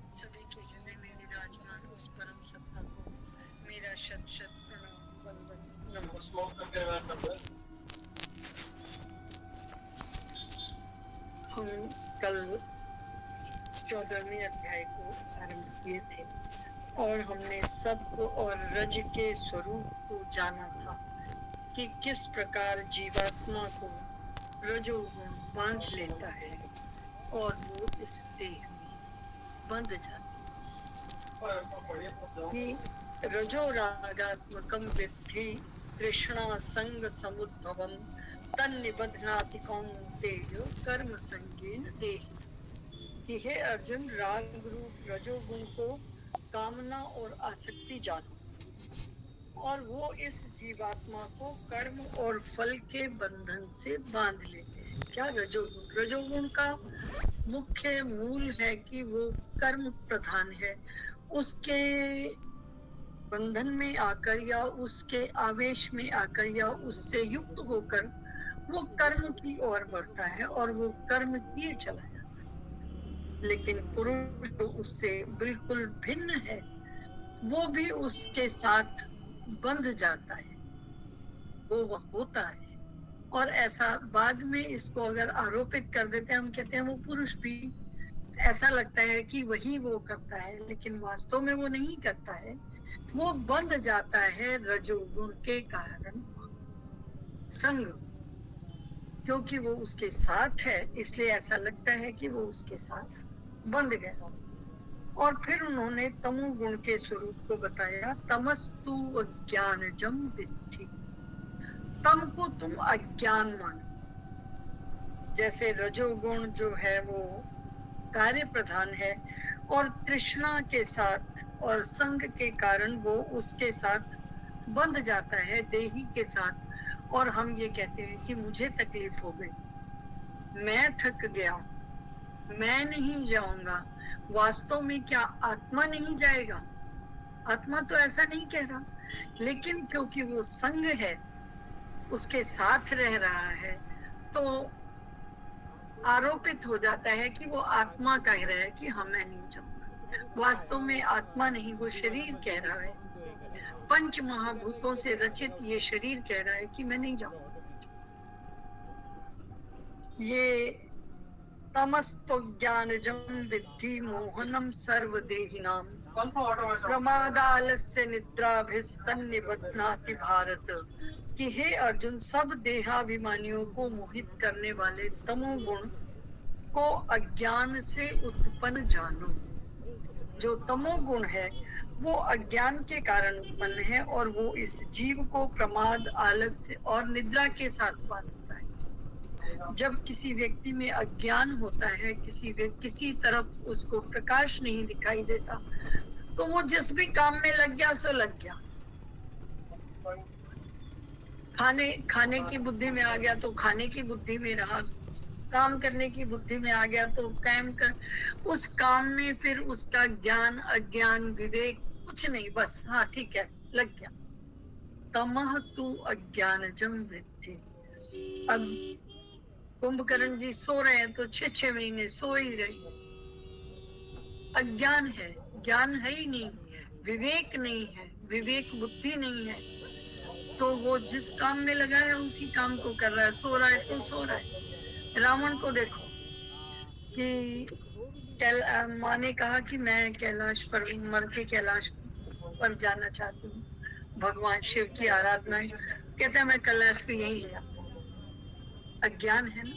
सभी के हृदय में विराजमान उस परम सत्ता को मेरा शत शत प्रणाम वंदन नमः। हम कल 14वें अध्याय को आरंभ किए थे और हमने सत्व और रज के स्वरूप को जाना था कि किस प्रकार जीवात्मा को रजोगुण बांध लेता है और वो इस देह में बंध जाती है। रजो रागात्मकम विद्धि तृष्णा संग समुद्भवम तन्निबध्नाति कौन्तेय कर्म संगेन देहि। कि हे अर्जुन, राग रूप रजोगुण को कामना और आसक्ति जानो और वो इस जीवात्मा को कर्म और फल के बंधन से बांध लेते हैं। क्या रजोगुण? रजोगुण का मुख्य मूल है कि वो कर्म प्रधान है। उसके बंधन में आकर या उसके आवेश में आकर या उससे युक्त होकर वो कर्म की ओर बढ़ता है और वो कर्म किए चला जाता है। लेकिन पुरुष जो उससे बिल्कुल भिन्न है वो भी उसके साथ बंध जाता है, वो होता है। और ऐसा बाद में इसको अगर आरोपित कर देते हैं, हम कहते हैं वो पुरुष भी, ऐसा लगता है कि वही वो करता है, लेकिन वास्तव में वो नहीं करता है। वो बंध जाता है रजोगुण के कारण संग, क्योंकि वो उसके साथ है, इसलिए ऐसा लगता है कि वो उसके साथ बंध गया। और फिर उन्होंने तमोगुण के स्वरूप को बताया। तमस्तु अज्ञानजम विद्धि। तम को तुम अज्ञान मानो। जैसे रजोगुण जो है वो कार्य प्रधान है और तृष्णा के साथ और संग के कारण वो उसके साथ बंध जाता है, देही के साथ। और हम ये कहते हैं कि मुझे तकलीफ हो गई, मैं थक गया, मैं नहीं जाऊंगा। वास्तव में क्या आत्मा नहीं जाएगा? आत्मा तो ऐसा नहीं कह रहा, लेकिन क्योंकि वो संग है, उसके साथ रह रहा है, तो आरोपित हो जाता है कि वो आत्मा कह रहा है कि हाँ मैं नहीं जाऊंगा। वास्तव में आत्मा नहीं, वो शरीर कह रहा है। पंच महाभूतों से रचित ये शरीर कह रहा है कि मैं नहीं जाऊंगा। ये तमस्तो ज्ञानजम विद्धि मोहनम सर्वदेहिनाम प्रमादालस्य निद्राभिस्तन्निबध्नाति भारत। कि हे अर्जुन, सब देहाभिमानियों को मोहित करने वाले तमोगुण को अज्ञान से उत्पन्न जानो। जो तमोगुण है वो अज्ञान के कारण उत्पन्न है और वो इस जीव को प्रमाद, आलस्य और निद्रा के साथ बांधता है। जब किसी व्यक्ति में अज्ञान होता है, किसी तरफ उसको प्रकाश नहीं दिखाई देता, तो वो जिस भी काम में लग गया सो लग गया। खाने की बुद्धि में आ गया तो खाने की बुद्धि में रहा, काम करने की बुद्धि में आ गया तो काम कर, उस काम में फिर उसका ज्ञान, अज्ञान, विवेक कुछ नहीं, बस हाँ ठीक है लग गया। तमह तु अज्ञानजम विद्धि। अब कुंभकर्ण जी सो रहे हैं तो 6 महीने सो ही रहे। अज्ञान है, ज्ञान है ही नहीं, विवेक नहीं है, विवेक बुद्धि नहीं है, तो वो जिस काम में लगा है उसी काम को कर रहा है। सो रहा है तो सो रहा है। रावण को देखो कि माँ ने कहा कि मैं कैलाश पर मर के कैलाश पर जाना चाहती हूँ, भगवान शिव की आराधना। कहता है मैं कैलाश पे यही ले आता। अज्ञान है ना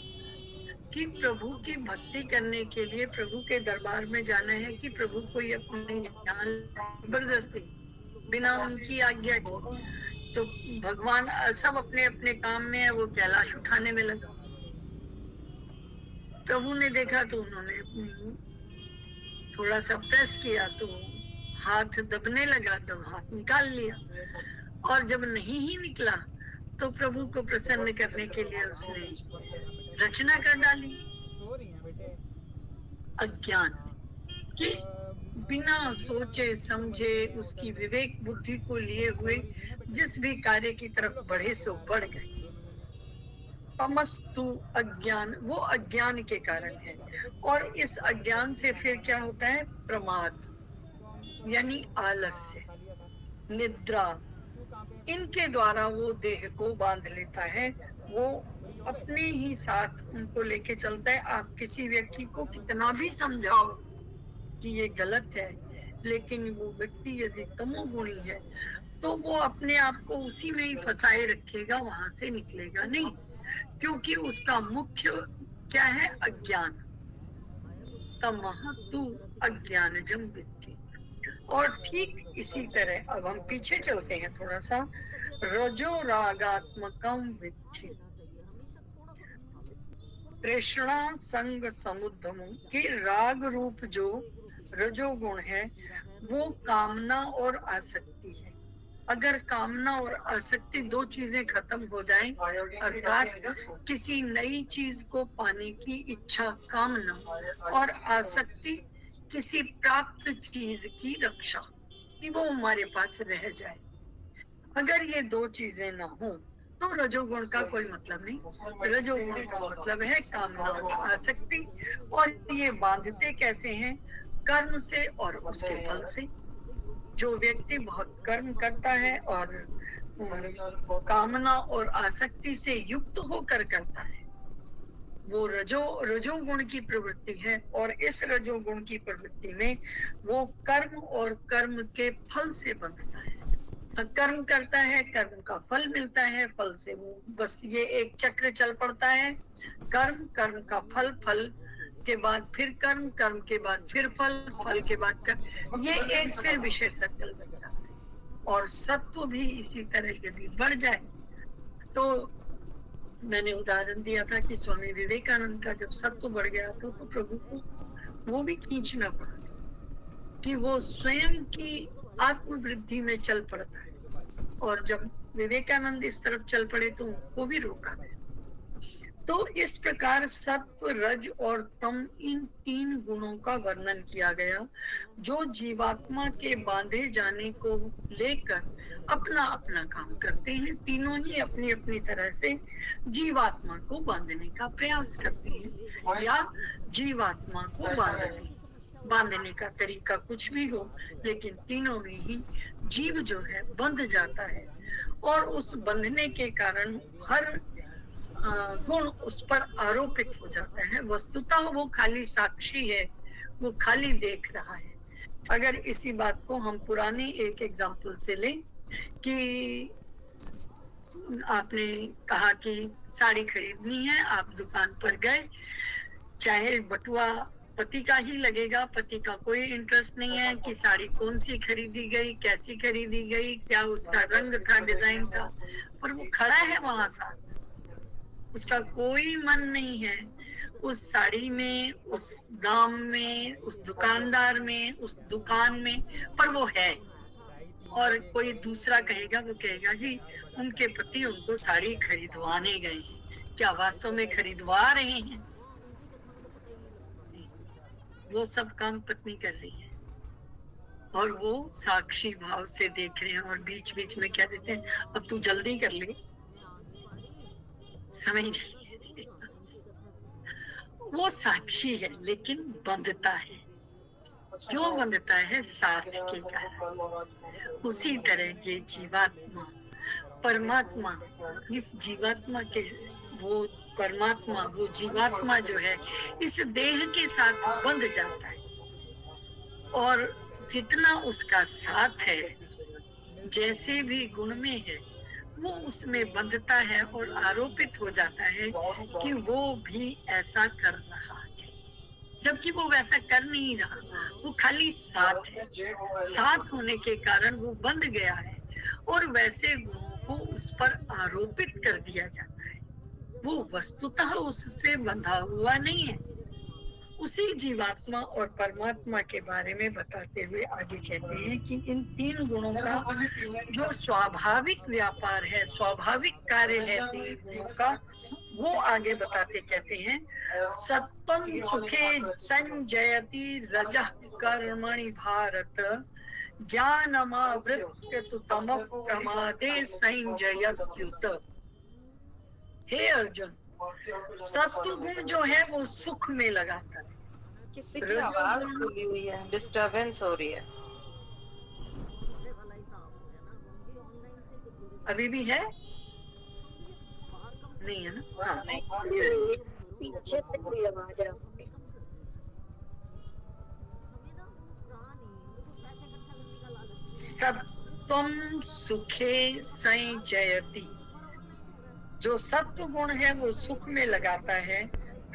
कि प्रभु की भक्ति करने के लिए प्रभु के दरबार में जाना है कि प्रभु को ये अपने यहाँ जबरदस्ती बिना उनकी आज्ञा के। तो भगवान सब अपने अपने काम में है, वो कैलाश उठाने में लगा। प्रभु ने देखा तो उन्होंने थोड़ा सा प्रेस किया तो हाथ दबने लगा, तो हाथ निकाल लिया। और जब नहीं ही निकला तो प्रभु को प्रसन्न करने के लिए उसने रचना कर डाली। अज्ञान कि बिना सोचे समझे उसकी विवेक बुद्धि को लिए हुए जिस भी कार्य की तरफ बढ़े सो बढ़ गए। तमस्तु अज्ञान, वो अज्ञान के कारण है। और इस अज्ञान से फिर क्या होता है? प्रमाद यानी आलस्य, निद्रा, इनके द्वारा वो देह को बांध लेता है। वो अपने ही साथ उनको लेके चलता है। आप किसी व्यक्ति को कितना भी समझाओ कि ये गलत है, लेकिन वो व्यक्ति यदि तमोगुणी है तो वो अपने आप को उसी में ही फंसाए रखेगा, वहां से निकलेगा नहीं, क्योंकि उसका मुख्य क्या है? अज्ञान। तमः तु अज्ञानजं विद्धि। और ठीक इसी तरह अब हम पीछे चलते हैं थोड़ा सा। रजो रागात्मकम विद्धि तृष्णा संग समुद्रम, कि राग रूप जो रजोगुण है वो कामना और आसक्ति है। अगर कामना और आसक्ति दो चीजें खत्म हो जाएं, अर्थात किसी नई चीज को पाने की इच्छा, कामना, और आसक्ति किसी प्राप्त चीज की रक्षा, कि वो हमारे पास रह जाए, अगर ये दो चीजें ना हो तो रजोगुण का कोई मतलब नहीं। रजोगुण का मतलब है कामना और आसक्ति। और ये बांधते कैसे हैं? कर्म से और उसके फल से। जो व्यक्ति बहुत कर्म करता है और कामना और आसक्ति से युक्त होकर करता है, वो रजोगुण की प्रवृत्ति है। और इस रजोगुण की प्रवृत्ति में वो कर्म और कर्म के फल से बंधता है। कर्म करता है, कर्म का फल मिलता है, फल से वो बस ये एक चक्र चल पड़ता है। कर्म, कर्म का फल, फल के बाद फिर कर्म, कर्म के बाद फिर फल, फल के बाद कर्म, ये एक फिर विषय सर्कल बन जाता है। और सत्व भी इसी तरह यदि बढ़ जाए तो, मैंने उदाहरण दिया था कि स्वामी विवेकानंद का जब सत्व बढ़ गया तो प्रभु को वो भी खींचना पड़ा कि वो स्वयं की आत्मवृद्धि में चल पड़ता है। और जब विवेकानंद इस तरफ चल पड़े तो उनको भी रोका गया। तो इस प्रकार सत्व, रज और तम, इन तीन गुणों का वर्णन किया गया, जो जीवात्मा के बांधे जाने को लेकर अपना अपना काम करते हैं। तीनों ही अपनी अपनी तरह से जीवात्मा को बांधने का प्रयास करते हैं या जीवात्मा को बांधते हैं। बांधने का तरीका कुछ भी हो, लेकिन तीनों में ही जीव जो है बंध जाता है। और उस बंधने के कारण हर गुण उस पर आरोपित हो जाता है। वस्तुतः वो खाली साक्षी है, वो खाली देख रहा है। अगर इसी बात को हम पुरानी एक एग्जाम्पल से लें कि आपने कहा कि साड़ी खरीदनी है, आप दुकान पर गए, चाहे बटुआ पति का ही लगेगा, पति का कोई इंटरेस्ट नहीं है कि साड़ी कौन सी खरीदी गई, कैसी खरीदी गई, क्या उसका रंग था, डिजाइन था, पर वो खड़ा है वहां साथ, उसका कोई मन नहीं है उस साड़ी में, उस दाम में, उस दुकानदार में, उस दुकान में, पर वो है। और कोई दूसरा कहेगा, वो कहेगा जी उनके पति उनको साड़ी खरीदवाने गए हैं, क्या वास्तव में खरीदवा रहे हैं? वो सब काम पत्नी कर रही है और वो साक्षी भाव से देख रहे हैं। और बीच बीच में क्या देते हैं, अब तू जल्दी कर ले, समय नहीं। वो साक्षी है लेकिन बंधता है। क्यों बंधता है? साथ के कारण। उसी तरह ये जीवात्मा, परमात्मा, इस जीवात्मा के, वो परमात्मा, वो जीवात्मा जो है इस देह के साथ बंध जाता है। और जितना उसका साथ है, जैसे भी गुण में है, वो उसमें बंधता है और आरोपित हो जाता है कि वो भी ऐसा कर रहा है, जबकि वो वैसा कर नहीं रहा, वो खाली साथ है। साथ होने के कारण वो बंध गया है और वैसे गुणों को उस पर आरोपित कर दिया जाता है। वो वस्तुतः उससे बंधा हुआ नहीं है। उसी जीवात्मा और परमात्मा के बारे में बताते हुए आगे कहते हैं कि इन तीन गुणों का जो स्वाभाविक व्यापार है, स्वाभाविक कार्य है तीन गुणों का, वो आगे बताते कहते हैं, सत्वं सुखे संजयति रजः कर्मणि भारत ज्ञानमावृत्य तु तमः प्रमादे संजयत्युत। हे अर्जुन, सत्व गुण जो है वो सुख में लगाता है। किसी की आवाज खुली हुई है, डिस्टरबेंस हो रही है। अभी भी है? नहीं है ना? हाँ, नहीं, पीछे से कोई आवाज आ रही है। सत्वम सुखे संजयति, जो सत्व गुण है वो सुख में लगाता है,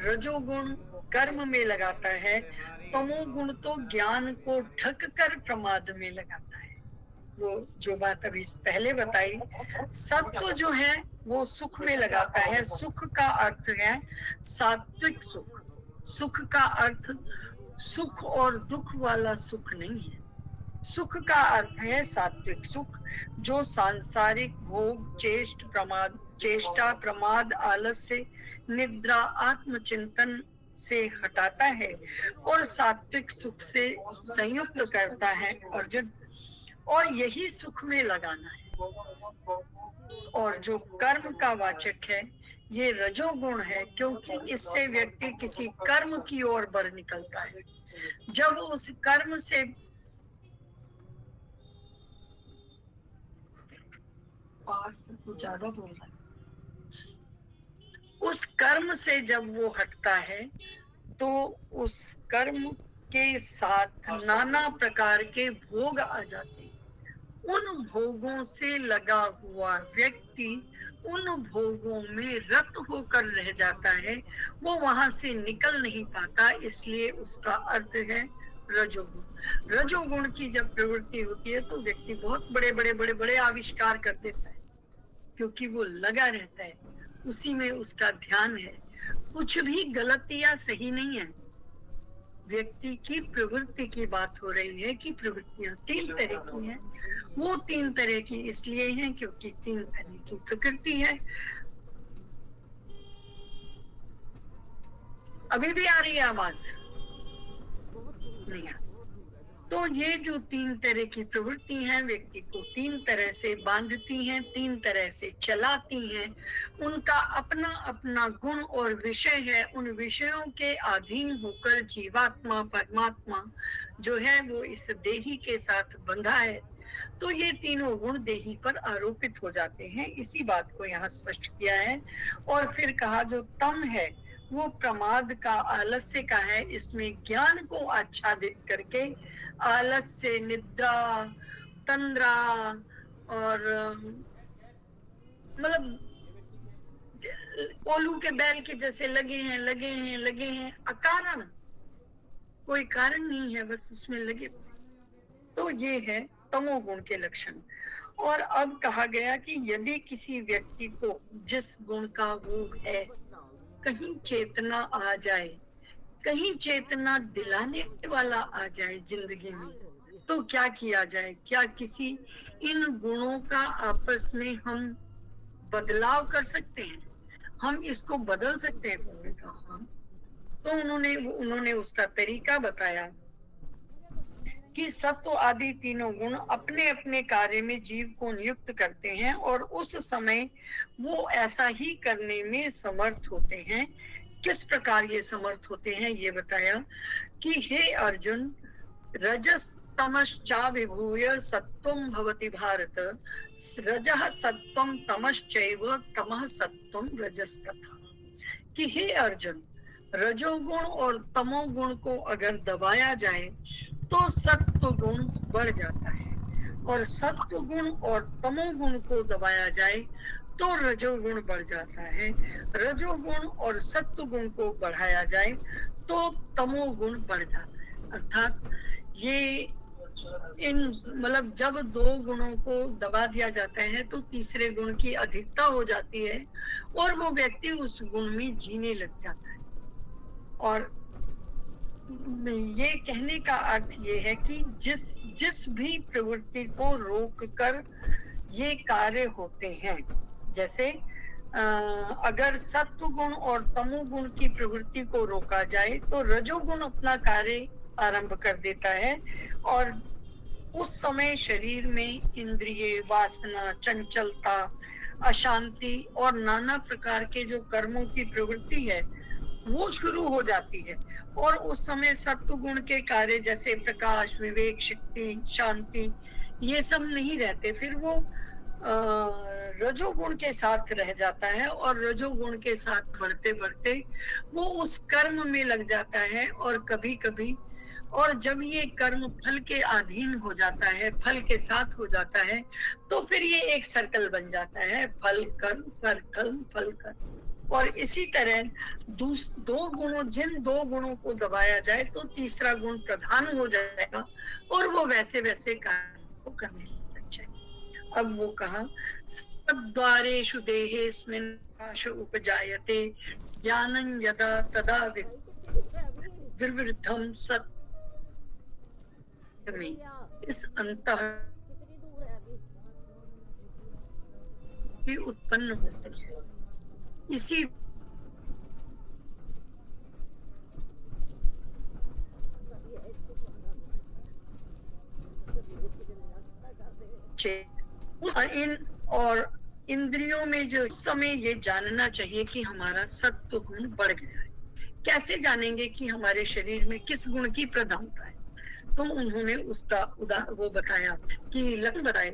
रजोगुण कर्म में लगाता है, तमोगुण तो ज्ञान को ढक कर प्रमाद में लगाता है। वो जो बात अभी पहले बताई, सत्व जो है वो सुख में लगाता है। सुख का अर्थ है सात्विक सुख। सुख का अर्थ सुख और दुख वाला सुख नहीं है। सुख का अर्थ है सात्विक सुख, जो सांसारिक भोग, चेष्टा, प्रमाद, आलस्य, निद्रा, आत्मचिंतन से हटाता है और सात्विक सुख से संयुक्त करता है अर्जुन। और यही सुख में लगाना है। और जो कर्म का वाचक है ये रजोगुण है, क्योंकि इससे व्यक्ति किसी कर्म की ओर बढ़ निकलता है। जब उस कर्म से ज्यादा बोल रहा है, उस कर्म से जब वो हटता है तो उस कर्म के साथ नाना प्रकार के भोग आ जाते हैं। उन भोगों से लगा हुआ व्यक्ति उन भोगों में रत होकर रह जाता है, वो वहां से निकल नहीं पाता। इसलिए उसका अर्थ है रजोगुण। रजोगुण की जब प्रवृत्ति होती है तो व्यक्ति बहुत बड़े बड़े बड़े बड़े आविष्कार कर देता है, क्योंकि वो लगा रहता है, उसी में उसका ध्यान है। कुछ भी गलत या सही नहीं है। व्यक्ति की प्रवृत्ति की बात हो रही है कि प्रवृत्तियां 3 तरह की हैं। वो 3 तरह की इसलिए हैं क्योंकि 3 तरह की प्रकृति है। अभी भी आ रही है आवाज? नहीं आ। तो ये जो 3 तरह की प्रवृत्ति हैं व्यक्ति को 3 तरह से बांधती हैं, 3 तरह से चलाती हैं। उनका अपना अपना गुण और विषय है। उन विषयों के अधीन होकर जीवात्मा परमात्मा जो है वो इस देही के साथ बंधा है। तो ये तीनों गुण देही पर आरोपित हो जाते हैं। इसी बात को यहाँ स्पष्ट किया है। और फिर कहा जो तम है वो प्रमाद का, आलस्य का है। इसमें ज्ञान को आच्छादित करके आलस्य, निद्रा, तंद्रा और मतलब कोलू के बैल के जैसे लगे हैं अकारण, कोई कारण नहीं है, बस उसमें लगे। तो ये है तमोगुण के लक्षण। और अब कहा गया कि यदि किसी व्यक्ति को जिस गुण का वो है कहीं चेतना आ जाए, कहीं चेतना दिलाने वाला आ जाए जिंदगी में, तो क्या किया जाए? क्या किसी इन गुणों का आपस में हम बदलाव कर सकते हैं? हम इसको बदल सकते हैं? तो उन्होंने कहा हाँ। तो उन्होंने उसका तरीका बताया कि सत्व आदि तीनों गुण अपने अपने कार्य में जीव को नियुक्त करते हैं और उस समय वो ऐसा ही करने में समर्थ होते हैं। किस प्रकार ये समर्थ होते हैं ये बताया कि हे अर्जुन, रजस तमश्चा विभूय सत्वं भवति भारत, रजः सत्वं तमश्चैव तमः सत्वं रजस्तथा। कि हे अर्जुन, रजोगुण और तमोगुण को अगर दबाया जाए तो सत्व गुण बढ़ जाता है, और सत्व गुण और तमोगुण को दबाया जाए तो रजोगुण बढ़ जाता है। रजोगुण और सत्व गुण को बढ़ाया जाए तो तमोगुण बढ़ जाता है। अर्थात ये मतलब जब 2 गुणों को दबा दिया जाता है तो तीसरे गुण की अधिकता हो जाती है और वो व्यक्ति उस गुण में जीने लग जाता है। और ये कहने का अर्थ ये है कि जिस भी प्रवृत्ति को रोक कर ये कार्य होते हैं, जैसे अगर सत्व गुण और तमोगुण की प्रवृत्ति को रोका जाए तो रजोगुण अपना कार्य आरंभ कर देता है और उस समय शरीर में इंद्रिय, वासना, चंचलता, अशांति और नाना प्रकार के जो कर्मों की प्रवृत्ति है वो शुरू हो जाती है। और उस समय सत्व गुण के कार्य जैसे प्रकाश, विवेक, शक्ति, शांति ये सब नहीं रहते, फिर वो रजोगुण के साथ रह जाता है और रजोगुण के साथ बढ़ते बढ़ते वो उस कर्म में लग जाता है। और कभी कभी, और जब ये कर्म फल के अधीन हो जाता है, फल के साथ हो जाता है, तो फिर ये एक सर्कल बन जाता है, फल कर्म फल कर्म फल कर्म। और इसी तरह जिन दो गुणों को दबाया जाए तो तीसरा गुण प्रधान हो जाएगा और वो वैसे वैसे कार्य को करने लग जाए। अब वो कहा सद्वारेषु देहेस्मिन् प्रकाश उपजायते ज्ञानं यदा तदा विवृद्धं सत् में इस अंतः की उत्पन्न होती है। इसी इन और इंद्रियों में जो इस समय ये जानना चाहिए कि हमारा सत्व गुण बढ़ गया है। कैसे जानेंगे कि हमारे शरीर में किस गुण की प्रधानता है? तो उन्होंने उसका वो बताया कि लक्षण बताया।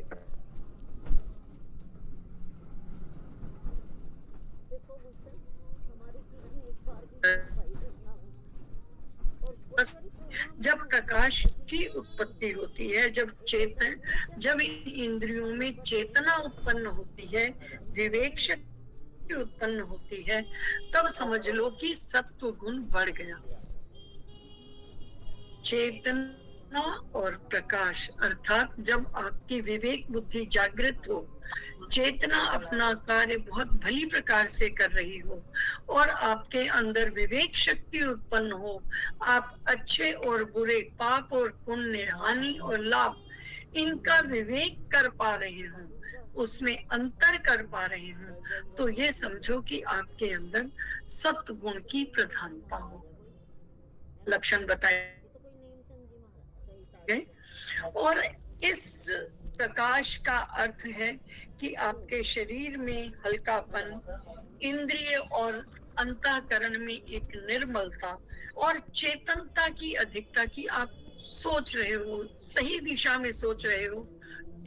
जब प्रकाश की उत्पत्ति होती है, जब इंद्रियों में चेतना उत्पन्न होती है, विवेक शक्ति उत्पन्न होती है, तब समझ लो कि सत्व गुण बढ़ गया। चेतना और प्रकाश अर्थात जब आपकी विवेक बुद्धि जागृत हो, चेतना अपना कार्य बहुत भली प्रकार से कर रही हो और आपके अंदर विवेक शक्ति उत्पन्न हो, आप अच्छे और बुरे, पाप और पुण्य, हानि और लाभ, इनका विवेक कर पा रहे हो, उसमें अंतर कर पा रहे हो, तो ये समझो कि आपके अंदर सत्व गुण की प्रधानता हो। लक्षण बताए गए। और इस प्रकाश का अर्थ है कि आपके शरीर में हल्कापन, इंद्रिय और अंतःकरण में एक निर्मलता और चेतनता की अधिकता की आप सोच रहे हो, सही दिशा में सोच रहे हो,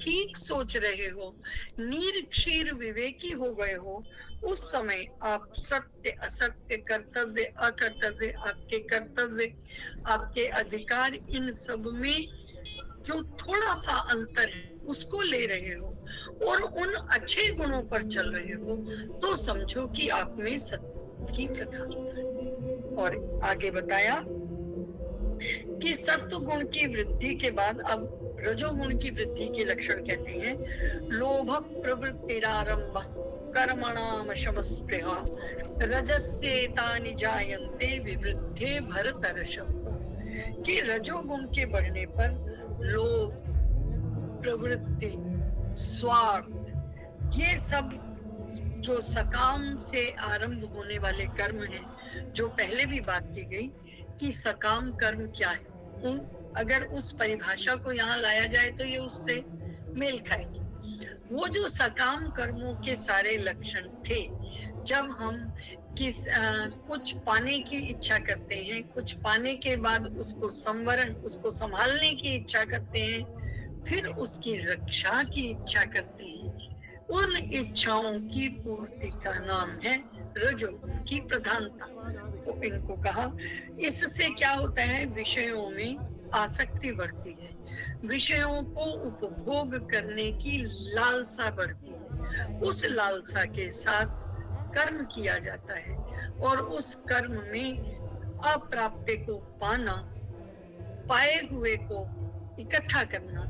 ठीक सोच रहे हो, निरक्षीर विवेकी हो गए हो, उस समय आप सत्य, असत्य, कर्तव्य, अकर्तव्य, आपके कर्तव्य, आपके अधिकार, इन सब में जो थोड़ा सा अंतर है उसको ले रहे हो और उन अच्छे गुणों पर चल रहे हो, तो समझो कि आप में सत्य की प्रधानता है। और आगे बताया कि सत्व गुण की वृद्धि के बाद अब रजोगुण की वृद्धि के लक्षण कहते हैं, लोभ प्रवृत्तिरारंभ कर्मणाम शमस्पृहा रजस्येतानि जायन्ते विवृद्धे भरतर्षभ। कि रजोगुण के बढ़ने पर लोभ, प्रवृत्ति, स्वार्थ, ये सब जो सकाम से आरंभ होने वाले कर्म हैं, जो पहले भी बात की गई कि सकाम कर्म क्या है, अगर उस परिभाषा को यहाँ लाया जाए तो ये उससे मेल खाएगी। वो जो सकाम कर्मों के सारे लक्षण थे, जब हम कुछ पाने की इच्छा करते हैं, कुछ पाने के बाद उसको उसको संभालने की इच्छा करते हैं, फिर उसकी रक्षा की इच्छा करते हैं, उन इच्छाओं की पूर्ति का नाम है रजोगुण की प्रधानता। तो इनको कहा, इससे क्या होता है, विषयों में आसक्ति बढ़ती है, विषयों को उपभोग करने की लालसा बढ़ती है, उस लालसा के साथ कर्म किया जाता है और उस कर्म में अप्राप्य को पाना, पाए हुए को इकट्ठा करना,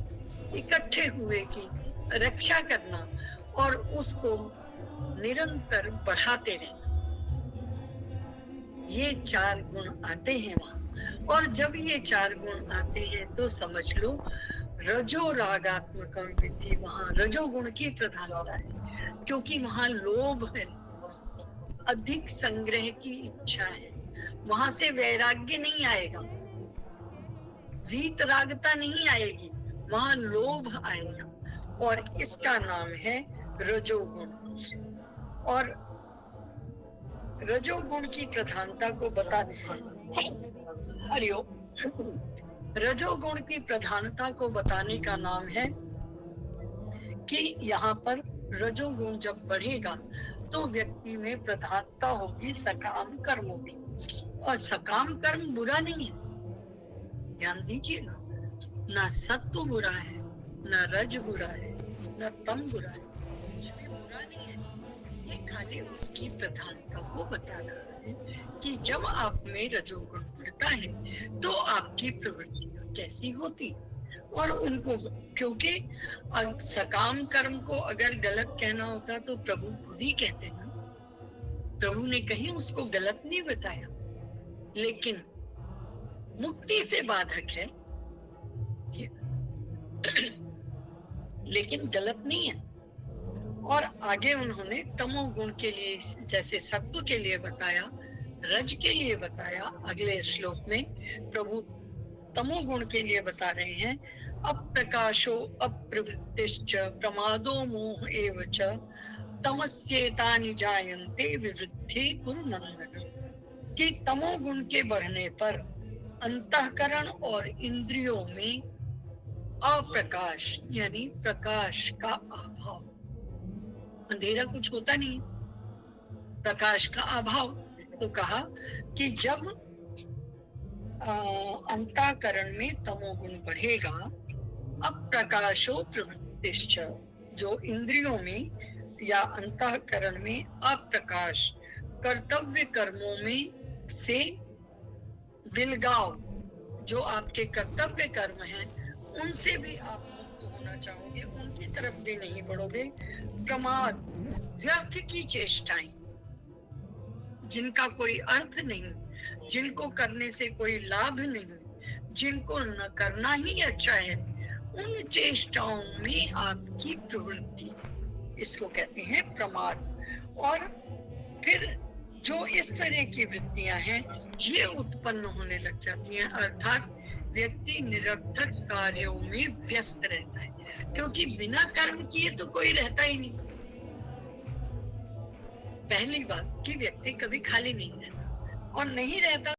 इकट्ठे हुए की रक्षा करना और उसको निरंतर बढ़ाते रहना, ये चार गुण आते हैं वहां। और जब ये चार गुण आते हैं तो समझ लो रजो रागात्मक वृद्धि, वहां रजोगुण की प्रधानता है, क्योंकि वहां लोभ है, अधिक संग्रह की इच्छा है, वहां से वैराग्य नहीं आएगा, वीतरागता नहीं आएगी, वहां लोभ आएगा और इसका नाम है रजोगुण। और रजोगुण की प्रधानता को बता, हरिओम, रजोगुण की प्रधानता को बताने का नाम है कि यहाँ पर रजोगुण जब बढ़ेगा तो व्यक्ति में प्रधानता होगी सकाम कर्मों की। और सकाम कर्म बुरा नहीं है, ध्यान दीजिएगा, ना सत्व बुरा है, ना रज बुरा है, ना तम बुरा है, कुछ भी बुरा नहीं है। ये खाली उसकी प्रधानता को बता रहा है कि जब आप में रजोगुण बढ़ता है तो आपकी प्रवृत्तियां कैसी होती। और उनको, क्योंकि सकाम कर्म को अगर गलत कहना होता तो प्रभु खुद ही कहते ना, प्रभु ने कहीं उसको गलत नहीं बताया, लेकिन मुक्ति से बाधक है, लेकिन गलत नहीं है। और आगे उन्होंने तमोगुण के लिए, जैसे सत्व के लिए बताया, रज के लिए बताया, अगले श्लोक में प्रभु तमोगुण के लिए बता रहे हैं, अप्रकाशो अप्रवृत्तिश्च प्रमादो मोह एव च तमस्येतानि जायन्ते विवृद्धि कुरु नंदन। कि तमोगुण के बढ़ने पर अंतःकरण और इंद्रियों में अप्रकाश यानी प्रकाश का अभाव, अंधेरा कुछ होता नहीं, प्रकाश का अभाव। तो कहा कि जब अंतःकरण में तमोगुण बढ़ेगा, अप्रकाशो प्रवृत्तिश्च, जो इंद्रियों में या अंतःकरण में अप्रकाश, कर्तव्य कर्मों में से विलगाव, जो आपके कर्तव्य कर्म हैं उनसे भी आप मुक्त होना चाहोगे, उनकी तरफ भी नहीं बढ़ोगे। प्रमाद, व्यर्थ की चेष्टाएं, जिनका कोई अर्थ नहीं, जिनको करने से कोई लाभ नहीं, जिनको न करना ही अच्छा है, उन चेष्टाओं में आपकी प्रवृत्ति, इसको कहते हैं प्रमाद। और फिर जो इस तरह की वृत्तियां हैं ये उत्पन्न होने लग जाती हैं, अर्थात व्यक्ति निरर्थक कार्यों में व्यस्त रहता है, क्योंकि बिना कर्म किए तो कोई रहता ही नहीं। पहली बात कि व्यक्ति कभी खाली नहीं रहता, और नहीं रहता